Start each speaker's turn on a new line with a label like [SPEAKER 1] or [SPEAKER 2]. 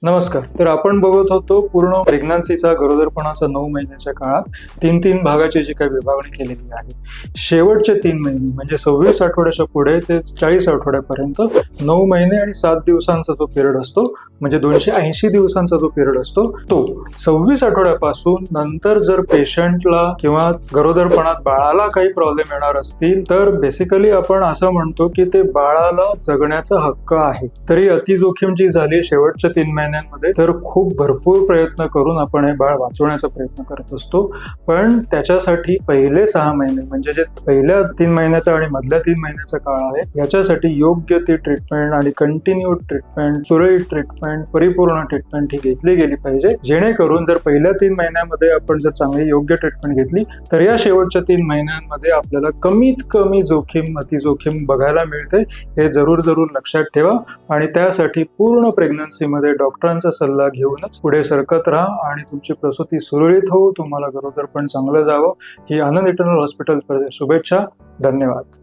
[SPEAKER 1] नमस्कार. तर आपण बघत होतो पूर्ण प्रेग्नन्सीचा गरोदरपणाचा 9 महिन्याच्या काळात 3 भागाची जी काही विभागणी केलेली आहे. शेवटचे 3 महिने म्हणजे 26 आठवड्याच्या पुढे ते 40 आठवड्यापर्यंत 9 महिने आणि 7 दिवसांचा जो पिरियड असतो, म्हणजे 280 दिवसांचा जो पिरियड असतो, तो 26 आठवड्यापासून नंतर जर पेशंटला किंवा गरोदरपणात बाळाला काही प्रॉब्लेम येणार असतील तर बेसिकली आपण असं म्हणतो की ते बाळाला जगण्याचा हक्क आहे. तरी अतिजोखीम जी झाली शेवटच्या 3 महिन्यांमध्ये तर खूप भरपूर प्रयत्न करून आपण हे बाळ वाचवण्याचा प्रयत्न करत असतो. पण त्याच्यासाठी पहिले 6 महिने म्हणजे जे पहिल्या 3 महिन्याचा आणि मधल्या 3 महिन्याचा काळ आहे, याच्यासाठी योग्य ती ट्रीटमेंट आणि कंटिन्यूड ट्रीटमेंट, सुरळीत ट्रीटमेंट, परिपूर्ण ट्रीटमेंट ही घेतली गेली पाहिजे. जेणेकरून जर पहिल्या 3 महिन्यामध्ये आपण जर चांगली योग्य ट्रीटमेंट घेतली तर या शेवटच्या 3 महिन्यांमध्ये आपल्याला कमीत कमी जोखीम, अतिजोखीम बघायला मिळते. हे जरूर लक्षात ठेवा आणि त्यासाठी पूर्ण प्रेग्नन्सीमध्ये डॉक्टरांचा सल्ला घेऊनच पुढे सरकत राहा आणि तुमची प्रसूती सुरळीत हो, तुम्हाला गरोदरपण चांगलं जावं ही आनंद इटर्नल हॉस्पिटल शुभेच्छा. धन्यवाद.